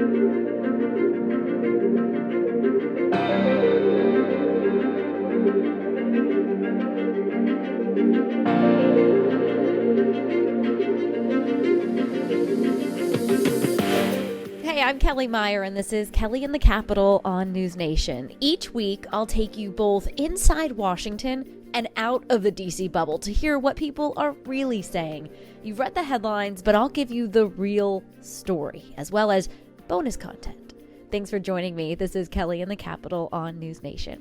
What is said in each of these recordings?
Hey, I'm Kelly Meyer, and this is Kelly in the Capitol on NewsNation. Each week, I'll take you both inside Washington and out of the DC bubble to hear what people are really saying. You've read the headlines, but I'll give you the real story, as well as bonus content. Thanks for joining me. This is Kelly in the Capitol on NewsNation.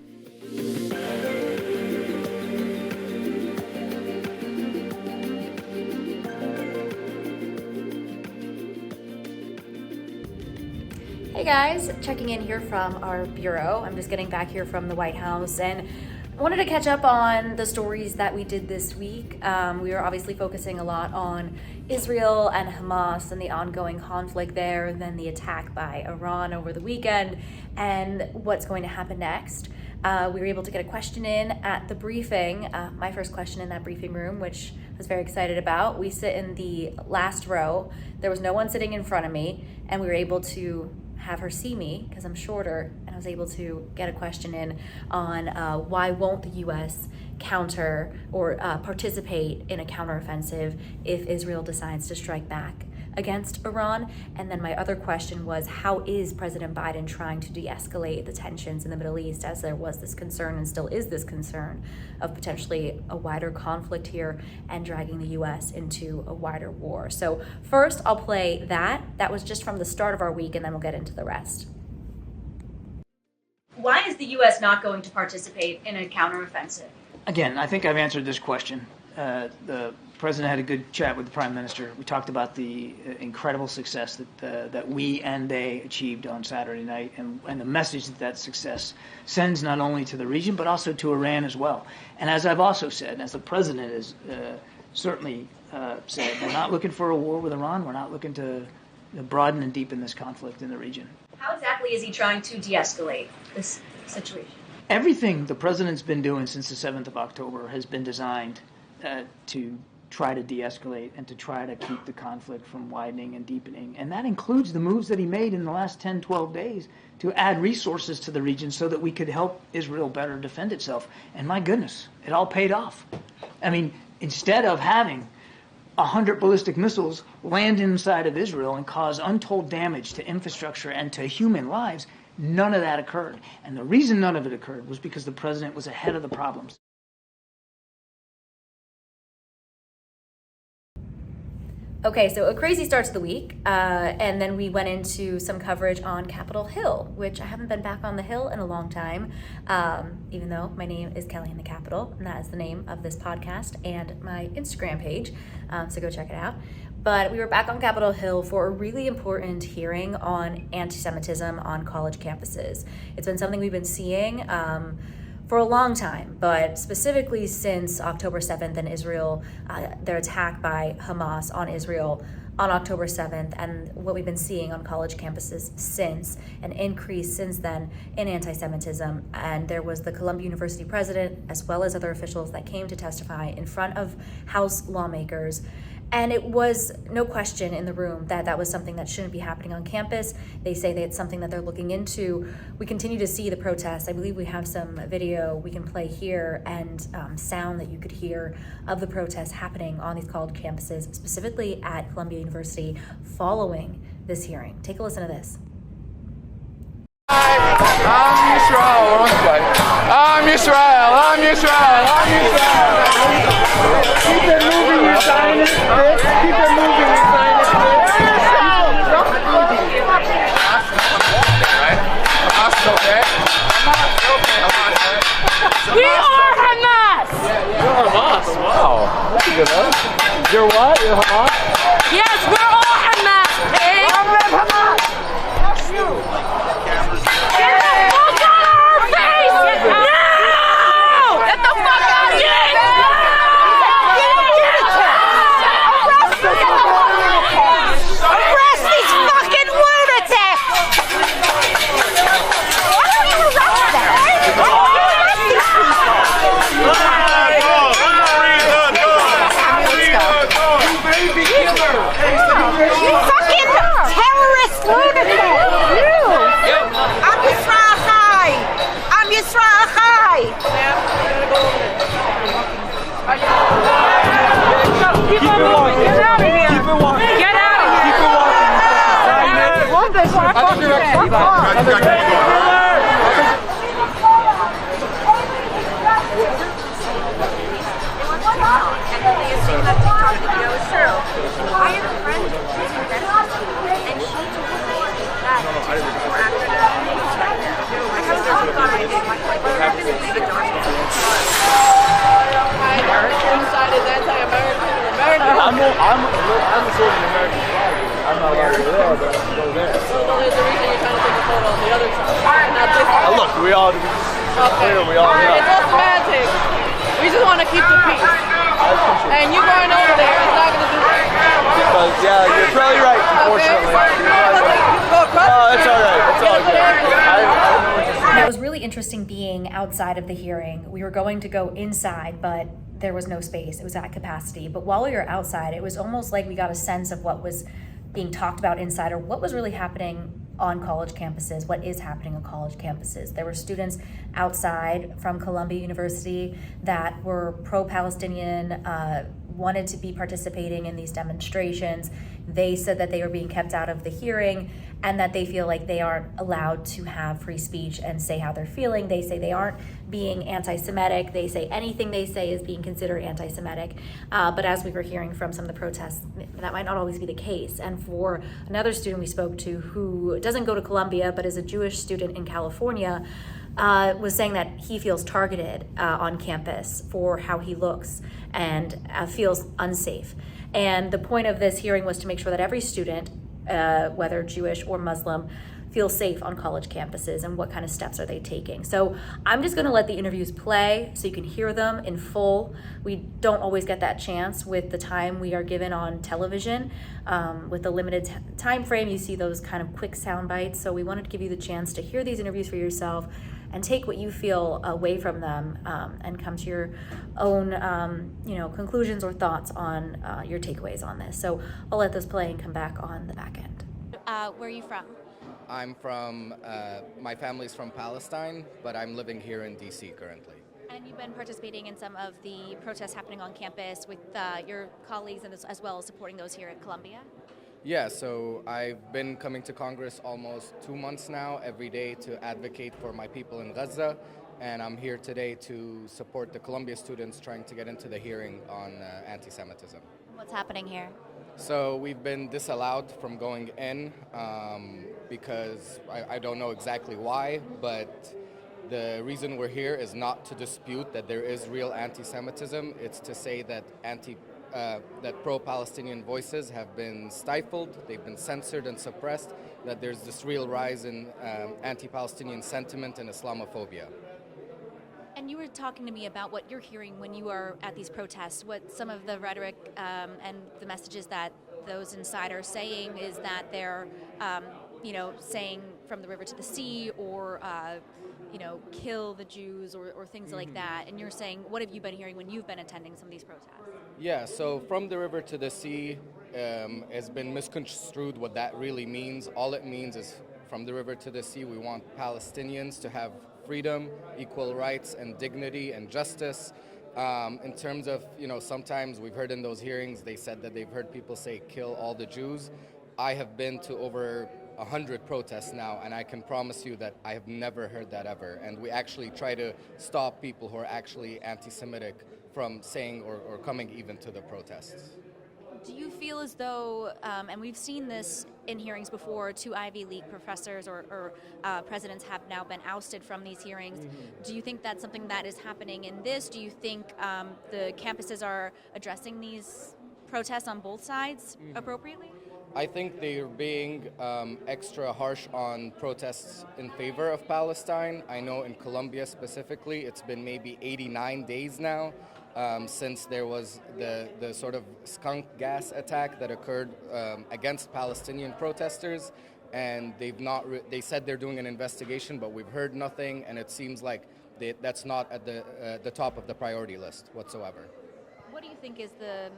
Hey guys, checking in here from our bureau. I'm just getting back here from the White House and wanted to catch up on the stories that we did this week. We were obviously focusing a lot on Israel and Hamas and the ongoing conflict there, then the attack by Iran over the weekend, and what's going to happen next. We were able to get a question in at the briefing, my first question in that briefing room, which I was very excited about. We sit in the last row. There was no one sitting in front of me, and we were able to have her see me because I'm shorter, and I was able to get a question in on why won't the U.S. counter or participate in a counteroffensive if Israel decides to strike back against Iran. And then my other question was, how is President Biden trying to de-escalate the tensions in the Middle East, as there was this concern and still is this concern of potentially a wider conflict here and dragging the U.S. into a wider war. So first I'll play that. That was just from the start of our week, and then we'll get into the rest. Why is the U.S. not going to participate in a counteroffensive? Again, I think I've answered this question. The president had a good chat with the prime minister. We talked about the incredible success that we and they achieved on Saturday night, and the message that success sends not only to the region but also to Iran as well. And as I've also said, and as the president has certainly said, we're not looking for a war with Iran. We're not looking to broaden and deepen this conflict in the region. How exactly is he trying to de-escalate this situation? Everything the president's been doing since the 7th of October has been designed to try to de-escalate and to try to keep the conflict from widening and deepening. And that includes the moves that he made in the last 10, 12 days to add resources to the region so that we could help Israel better defend itself. And my goodness, it all paid off. I mean, instead of having 100 ballistic missiles land inside of Israel and cause untold damage to infrastructure and to human lives, none of that occurred. And the reason none of it occurred was because the president was ahead of the problems. Okay, so a crazy start to the week, and then we went into some coverage on Capitol Hill, which I haven't been back on the Hill in a long time, even though my name is Kelly in the Capitol, and that is the name of this podcast and my Instagram page, so go check it out. But we were back on Capitol Hill for a really important hearing on anti-Semitism on college campuses. It's been something we've been seeing for a long time, but specifically since October 7th and Israel, their attack by Hamas on Israel on October 7th, and what we've been seeing on college campuses since, an increase since then in anti-Semitism. And there was the Columbia University president, as well as other officials that came to testify in front of House lawmakers. And it was no question in the room that that was something that shouldn't be happening on campus. They say that it's something that they're looking into. We continue to see the protests. I believe we have some video we can play here and sound that you could hear of the protests happening on these college campuses, specifically at Columbia University, following this hearing. Take a listen to this. I'm Yisrael. Keep it moving, you Zionist bitch. Keep it moving, you Zionist bitch. We are Hamas! You're Hamas, wow. That's a good one. You're what? You're Hamas? Yes, we're all Hamas, pig! I'm Hamas! Fuck you! Get the fuck out of our face! No! Get the fuck out of here! Arrest these fucking lunatics! Why don't you arrest them? Why don't you arrest these people? Baby killer! And then they assume that TikTok video is true. I have a friend who's in medical school, and she told me that TikTok were actually I haven't thought I did. What happened to leave it dark? Inside is anti-American or American. I'm a sort of American flag. I'm not allowed to go there, but I can go there. So there's a reason you're trying to take a photo on the other side, not this side. Look, we all clear, we all know. It's all semantic. We just want to keep the peace. And you going over there is not going to do that. Because, yeah, you're probably right, unfortunately. Oh, it's all right. It's all good. And it was really interesting being outside of the hearing. We were going to go inside, but there was no space. It was at capacity. But while we were outside, it was almost like we got a sense of what was being talked about inside, or what was really happening on college campuses, what is happening on college campuses. There were students outside from Columbia University that were pro-Palestinian, wanted to be participating in these demonstrations. They said that they were being kept out of the hearing and that they feel like they aren't allowed to have free speech and say how they're feeling. They say they aren't being anti-Semitic. They say anything they say is being considered anti-Semitic. But as we were hearing from some of the protests, that might not always be the case. And for another student we spoke to who doesn't go to Columbia but is a Jewish student in California, was saying that he feels targeted on campus for how he looks and feels unsafe. And the point of this hearing was to make sure that every student, whether Jewish or Muslim, feel safe on college campuses and what kind of steps are they taking. So I'm just gonna let the interviews play so you can hear them in full. We don't always get that chance with the time we are given on television. With the limited time frame, you see those kind of quick sound bites. So we wanted to give you the chance to hear these interviews for yourself and take what you feel away from them and come to your own conclusions or thoughts on your takeaways on this. So I'll let those play and come back on the back end. Where are you from? I'm from, my family's from Palestine, but I'm living here in DC currently. And you've been participating in some of the protests happening on campus with your colleagues and as well as supporting those here at Columbia? Yeah, so I've been coming to Congress almost 2 months now, every day to advocate for my people in Gaza. And I'm here today to support the Columbia students trying to get into the hearing on anti-Semitism. What's happening here? So we've been disallowed from going in because I don't know exactly why, but the reason we're here is not to dispute that there is real anti-Semitism. It's to say that that pro-Palestinian voices have been stifled, they've been censored and suppressed, that there's this real rise in anti-Palestinian sentiment and Islamophobia. And you were talking to me about what you're hearing when you are at these protests, what some of the rhetoric and the messages that those inside are saying is that they're, saying from the river to the sea or, kill the Jews or things like that. And you're saying, what have you been hearing when you've been attending some of these protests? Yeah, so from the river to the sea has been misconstrued what that really means. All it means is from the river to the sea, we want Palestinians to have freedom, equal rights and dignity and justice. In terms of, sometimes we've heard in those hearings, they said that they've heard people say, kill all the Jews. I have been to over 100 protests now, and I can promise you that I have never heard that ever. And we actually try to stop people who are actually anti-Semitic from saying or coming even to the protests. Do you feel as though, and we've seen this in hearings before, 2 Ivy League professors or presidents have now been ousted from these hearings. Mm-hmm. Do you think that's something that is happening in this? Do you think the campuses are addressing these protests on both sides appropriately? I think they're being extra harsh on protests in favor of Palestine. I know in Colombia specifically, it's been maybe 89 days now since there was the sort of skunk gas attack that occurred against Palestinian protesters. And they said they're doing an investigation, but we've heard nothing, and it seems like that's not at the top of the priority list whatsoever. What do you think is the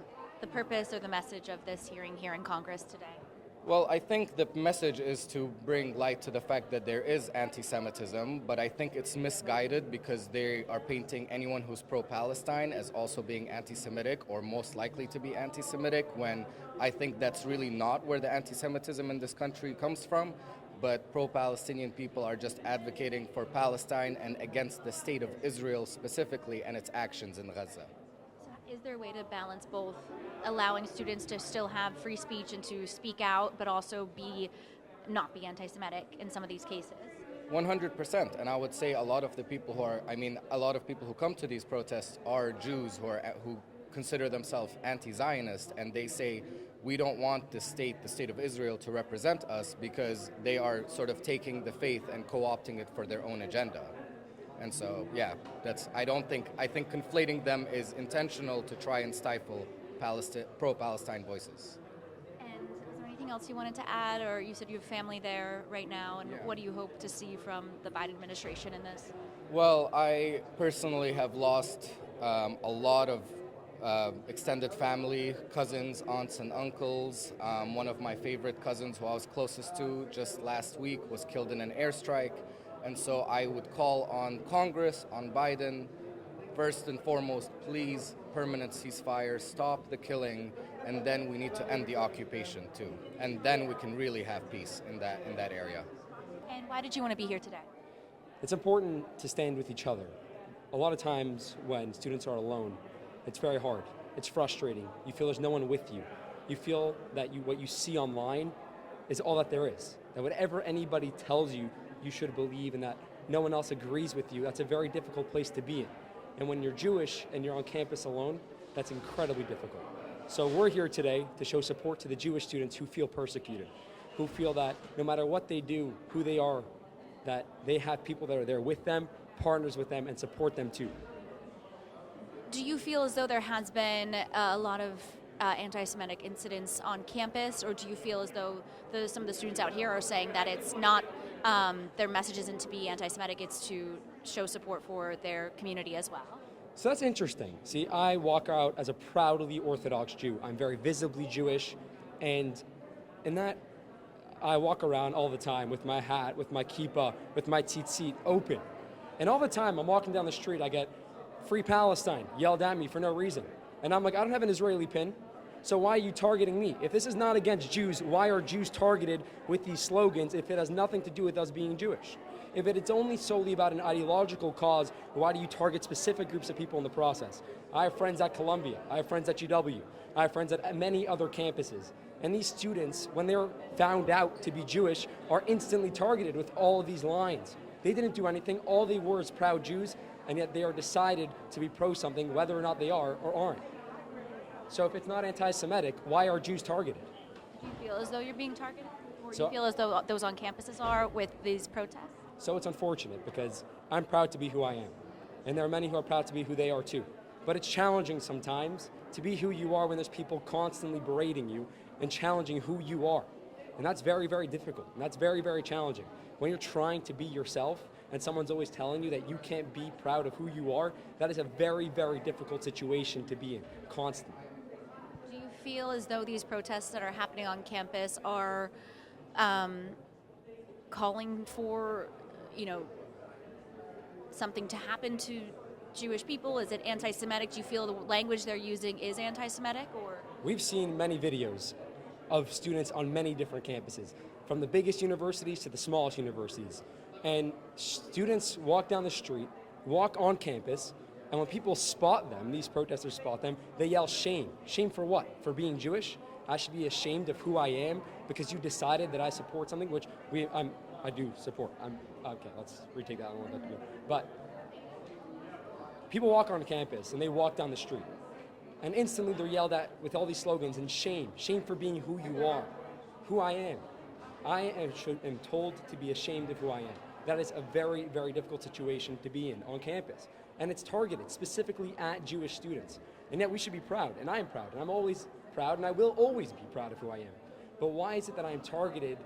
purpose or the message of this hearing here in Congress today? Well, I think the message is to bring light to the fact that there is anti-Semitism, but I think it's misguided because they are painting anyone who's pro-Palestine as also being anti-Semitic or most likely to be anti-Semitic, when I think that's really not where the anti-Semitism in this country comes from. but pro-Palestinian people are just advocating for Palestine and against the state of Israel specifically and its actions in Gaza. So is there a way to balance both allowing students to still have free speech and to speak out, but also not be anti-Semitic in some of these cases? 100%, and I would say a lot of people who come to these protests are Jews who consider themselves anti-Zionist, and they say we don't want the state of Israel to represent us because they are sort of taking the faith and co-opting it for their own agenda. And so, yeah, I think conflating them is intentional to try and stifle pro-Palestine voices. And is there anything else you wanted to add, or you said you have family there right now, and what do you hope to see from the Biden administration in this? Well, I personally have lost a lot of extended family, cousins, aunts, and uncles. One of my favorite cousins who I was closest to just last week was killed in an airstrike. And so I would call on Congress, on Biden, first and foremost, please, permanent ceasefire, stop the killing, and then we need to end the occupation too. And then we can really have peace in that area. And why did you want to be here today? It's important to stand with each other. A lot of times when students are alone, it's very hard. It's frustrating. You feel there's no one with you. You feel that what you see online is all that there is. That whatever anybody tells you, you should believe, and that no one else agrees with you. That's a very difficult place to be in. And when you're Jewish and you're on campus alone, that's incredibly difficult. So we're here today to show support to the Jewish students who feel persecuted, who feel that no matter what they do, who they are, that they have people that are there with them, partners with them, and support them too. Do you feel as though there has been a lot of anti-Semitic incidents on campus, or do you feel as though some of the students out here are saying that it's not, their message isn't to be anti-Semitic, it's to show support for their community as well? So that's interesting. See, I walk out as a proudly Orthodox Jew. I'm very visibly Jewish, and in that, I walk around all the time with my hat, with my kippah, with my tzitzit open. And all the time, I'm walking down the street, I get "Free Palestine" yelled at me for no reason. And I'm like, I don't have an Israeli pin, so why are you targeting me? If this is not against Jews, why are Jews targeted with these slogans if it has nothing to do with us being Jewish? If it's only solely about an ideological cause, why do you target specific groups of people in the process? I have friends at Columbia, I have friends at GW, I have friends at many other campuses. And these students, when they're found out to be Jewish, are instantly targeted with all of these lines. They didn't do anything, all they were is proud Jews, and yet they are decided to be pro something, whether or not they are or aren't. So if it's not anti-Semitic, why are Jews targeted? Do you feel as though you're being targeted? Or do So- you feel as though those on campuses are with these protests? So it's unfortunate because I'm proud to be who I am. And there are many who are proud to be who they are too. But it's challenging sometimes to be who you are when there's people constantly berating you and challenging who you are. And that's very, very difficult. And that's very, very challenging. When you're trying to be yourself and someone's always telling you that you can't be proud of who you are, that is a very, very difficult situation to be in constantly. Do you feel as though these protests that are happening on campus are calling for, something to happen to Jewish people? Is it anti-Semitic? Do you feel the language they're using is anti-Semitic, or? We've seen many videos of students on many different campuses, from the biggest universities to the smallest universities. And students walk down the street, walk on campus, and when people spot them, these protesters spot them, they yell shame. Shame for what? For being Jewish? I should be ashamed of who I am because you decided that I support something, which I do support. Okay, let's retake that one. But people walk on campus and they walk down the street, and instantly they're yelled at with all these slogans and shame for being who you are, who I am. I am told to be ashamed of who I am. That is a very, very difficult situation to be in on campus. And it's targeted specifically at Jewish students. And yet we should be proud, and I am proud, and I'm always proud, and I will always be proud of who I am. But why is it that I am targeted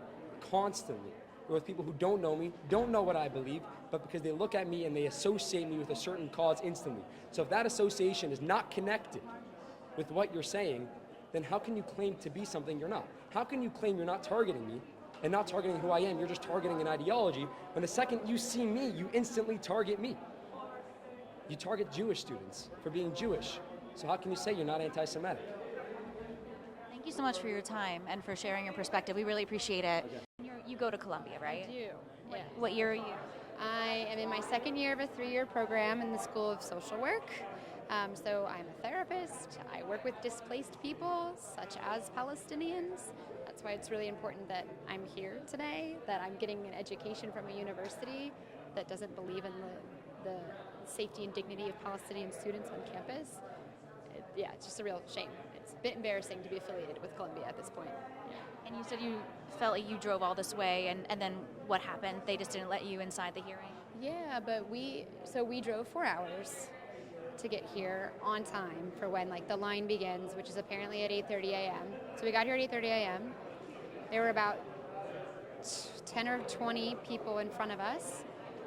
constantly with people who don't know me, don't know what I believe, but because they look at me and they associate me with a certain cause instantly? So if that association is not connected with what you're saying, then how can you claim to be something you're not? How can you claim you're not targeting me and not targeting who I am? You're just targeting an ideology, when the second you see me, you instantly target me. You target Jewish students for being Jewish. So how can you say you're not anti-Semitic? Thank you so much for your time and for sharing your perspective. We really appreciate it. Okay. You go to Columbia, right? I do. Yeah. What year are you? I am in my second year of a 3-year program in the School of Social Work. So I'm a therapist. I work with displaced people, such as Palestinians. That's why it's really important that I'm here today, that I'm getting an education from a university that doesn't believe in the safety and dignity of Palestinian students on campus. It's just a real shame. It's a bit embarrassing to be affiliated with Columbia at this point. And you said you felt like you drove all this way, and then what happened? They just didn't let you inside the hearing? Yeah, but we drove 4 hours to get here on time for when the line begins, which is apparently at 8:30 a.m. So we got here at 8:30 a.m. There were about 10 or 20 people in front of us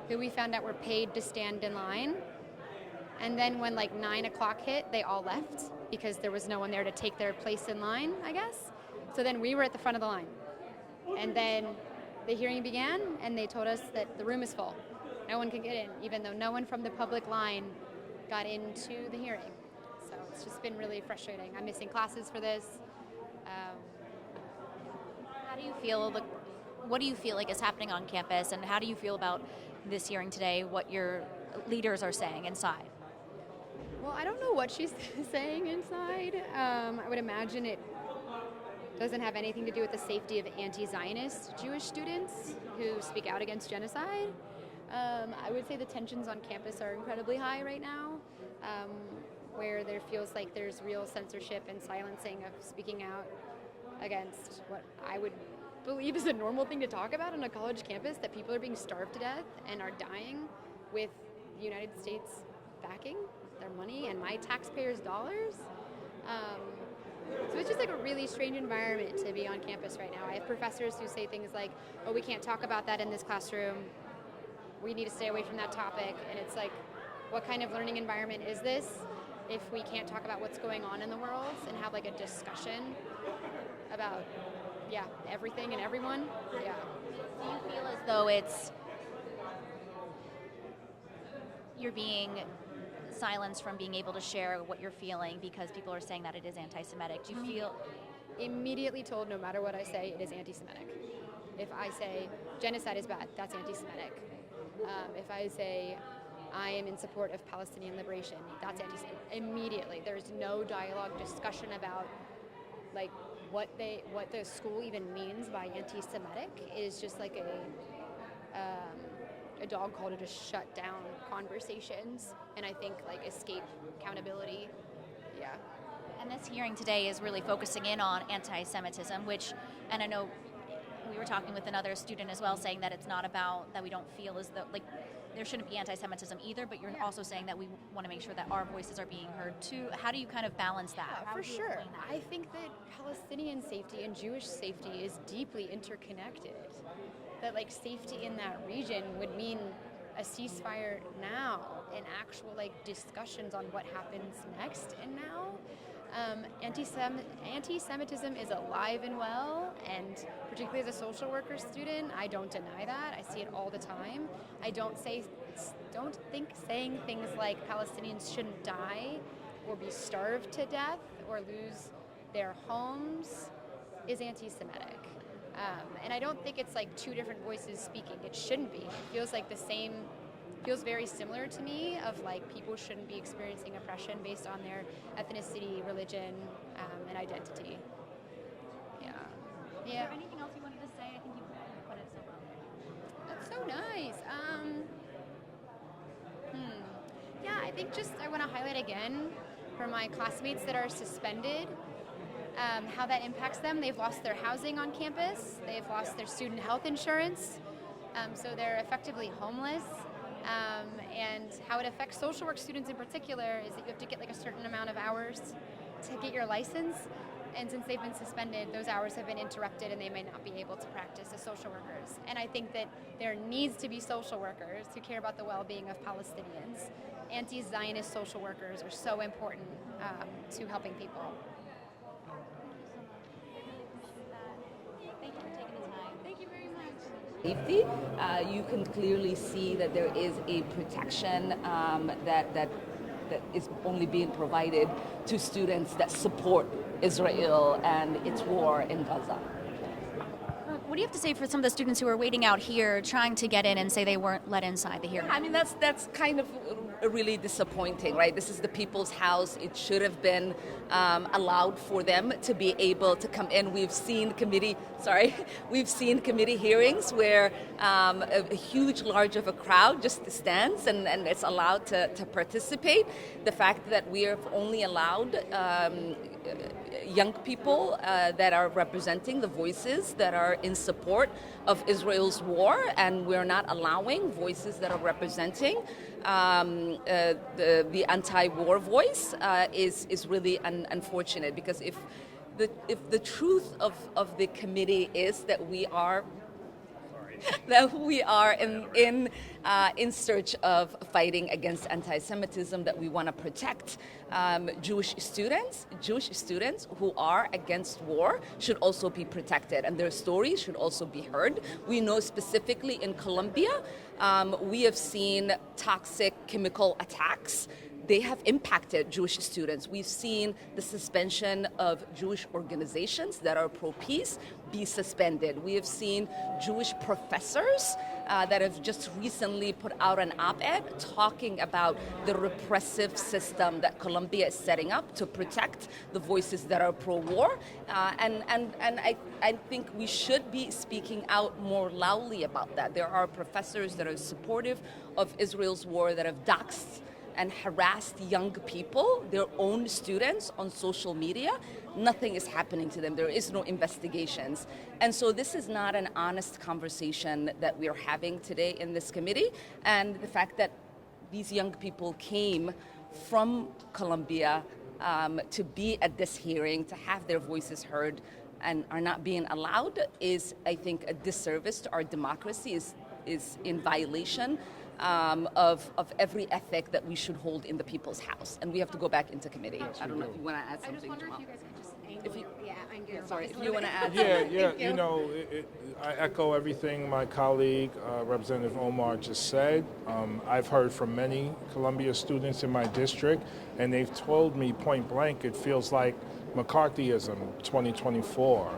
who we found out were paid to stand in line. And then when 9 o'clock hit, they all left because there was no one there to take their place in line, I guess. So then we were at the front of the line. And then the hearing began, and they told us that the room is full. No one can get in, even though no one from the public line got into the hearing. So it's just been really frustrating. I'm missing classes for this. How do you feel? What do you feel like is happening on campus, and how do you feel about this hearing today? What your leaders are saying inside? Well, I don't know what she's saying inside. I would imagine it doesn't have anything to do with the safety of anti-Zionist Jewish students who speak out against genocide. I would say the tensions on campus are incredibly high right now, where there feels like there's real censorship and silencing of speaking out against what I would believe is a normal thing to talk about on a college campus, that people are being starved to death and are dying with the United States backing their money and my taxpayers' dollars. So it's just a really strange environment to be on campus right now. I have professors who say things like, oh, we can't talk about that in this classroom. We need to stay away from that topic. And it's what kind of learning environment is this if we can't talk about what's going on in the world and have a discussion about, everything and everyone? Yeah. Do you feel as though you're being silenced from being able to share what you're feeling because people are saying that it is anti-Semitic? Do you feel immediately told no matter what I say, it is anti-Semitic? If I say genocide is bad, that's anti-Semitic. If I say I am in support of Palestinian liberation, that's anti-Semitic. Immediately, there's no dialogue, discussion about what the school even means by anti-Semitic. It is just a dog call to just shut down conversations and I think escape accountability. Yeah. And this hearing today is really focusing in on anti-Semitism, and I know we were talking with another student as well, saying that it's not about that we don't feel as though there shouldn't be anti-Semitism either, but you're also saying that we want to make sure that our voices are being heard too. How do you kind of balance that? Yeah, for sure. I think that Palestinian safety and Jewish safety is deeply interconnected. That safety in that region would mean a ceasefire now and actual discussions on what happens next and now. Anti-Semitism is alive and well, and particularly as a social worker student, I don't deny that. I see it all the time. I don't think saying things like Palestinians shouldn't die or be starved to death or lose their homes is anti-Semitic. And I don't think it's two different voices speaking. It shouldn't be. It feels the same, feels very similar to me of people shouldn't be experiencing oppression based on their ethnicity, religion, and identity. Yeah. Is there anything else you wanted to say? I think you put it so well. That's so nice. I think I want to highlight again for my classmates that are suspended, how that impacts them. They've lost their housing on campus. They've lost their student health insurance. So they're effectively homeless. And how it affects social work students in particular is that you have to get a certain amount of hours to get your license. And since they've been suspended, those hours have been interrupted and they may not be able to practice as social workers. And I think that there needs to be social workers who care about the well-being of Palestinians. Anti-Zionist social workers are so important to helping people. Thank you for taking the time. Thank you very much. Safety, you can clearly see that there is a protection that is only being provided to students that support Israel and its war in Gaza. What do you have to say for some of the students who are waiting out here trying to get in and say they weren't let inside the hearing? I mean, that's kind of really disappointing, right? This is the people's house. It should have been allowed for them to be able to come in. We've seen committee hearings where a huge, large of a crowd just stands and it's allowed to participate. The fact that we have only allowed young people that are representing the voices that are in support of Israel's war, and we're not allowing voices that are representing the anti-war voice is really unfortunate, because if the truth of the committee is that we are in search of fighting against anti-Semitism, that we want to protect Jewish students who are against war should also be protected, and their stories should also be heard. We know specifically in Colombia, we have seen toxic chemical attacks. They have impacted Jewish students. We've seen the suspension of Jewish organizations that are pro-peace be suspended. We have seen Jewish professors that have just recently put out an op-ed talking about the repressive system that Colombia is setting up to protect the voices that are pro-war. And I think we should be speaking out more loudly about that. There are professors that are supportive of Israel's war that have doxed and harassed young people, their own students, on social media. Nothing is happening to them. There is no investigations. And so this is not an honest conversation that we're having today in this committee. And the fact that these young people came from Colombia to be at this hearing, to have their voices heard, and are not being allowed is, I think, a disservice to our democracy, is in violation of every ethic that we should hold in the people's house. And we have to go back into committee. I don't know if you want to add something. I just wonder if you guys could just angle If you- it. Yeah, angle it. Sorry, if you want to add Yeah, something. yeah. Thank you. You know, I echo everything my colleague, Representative Omar, just said. I've heard from many Columbia students in my district, and they've told me point blank it feels like McCarthyism 2024.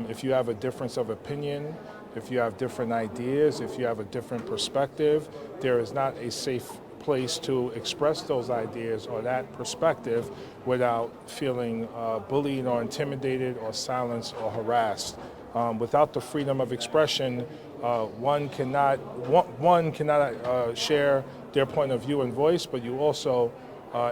If you have a difference of opinion, if you have different ideas, if you have a different perspective, there is not a safe place to express those ideas or that perspective without feeling bullied or intimidated or silenced or harassed. Without the freedom of expression, one cannot share their point of view and voice, but you also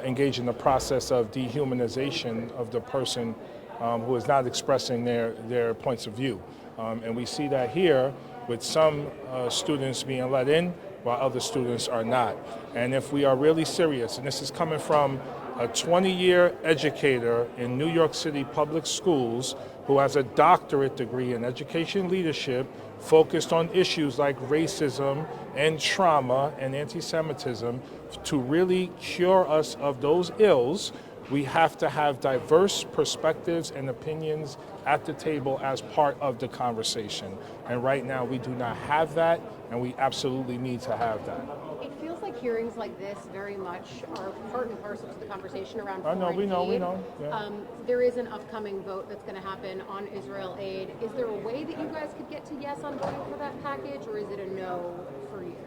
engage in the process of dehumanization of the person who is not expressing their points of view. And we see that here with some students being let in while other students are not. And if we are really serious, and this is coming from a 20-year educator in New York City public schools who has a doctorate degree in education leadership focused on issues like racism and trauma and anti-Semitism, to really cure us of those ills, we have to have diverse perspectives and opinions at the table as part of the conversation. And right now we do not have that, and we absolutely need to have that. It feels like hearings like this very much are part and parcel to the conversation around I know, foreign we know. aid. Yeah. There is an upcoming vote that's going to happen on Israel aid. Is there a way that you guys could get to yes on voting for that package, or is it a no for you?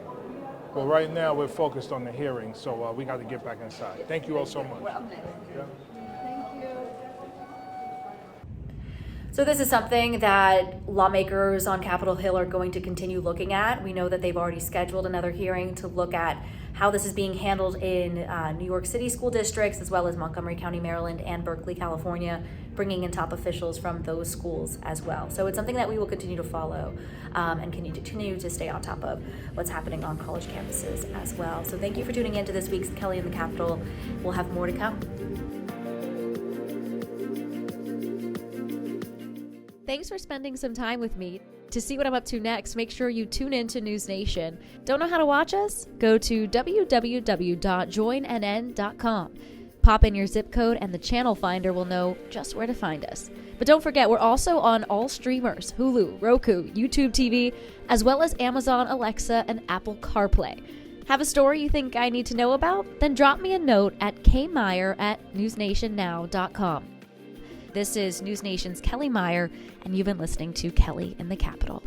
Well, right now we're focused on the hearing, so we got to get back inside. Thank you all so much. Yeah. Thank you. So this is something that lawmakers on Capitol Hill are going to continue looking at. We know that they've already scheduled another hearing to look at how this is being handled in New York City school districts, as well as Montgomery County, Maryland, and Berkeley, California, bringing in top officials from those schools as well. So it's something that we will continue to follow and continue to stay on top of what's happening on college campuses as well. So thank you for tuning in to this week's Kelly in the Capitol. We'll have more to come. Thanks for spending some time with me. To see what I'm up to next, make sure you tune in to NewsNation. Don't know how to watch us? Go to www.joinnn.com. Pop in your zip code and the channel finder will know just where to find us. But don't forget, we're also on all streamers: Hulu, Roku, YouTube TV, as well as Amazon Alexa and Apple CarPlay. Have a story you think I need to know about? Then drop me a note at kmeyer@newsnationnow.com. This is News Nation's Kelly Meyer, and you've been listening to Kelly in the Capitol.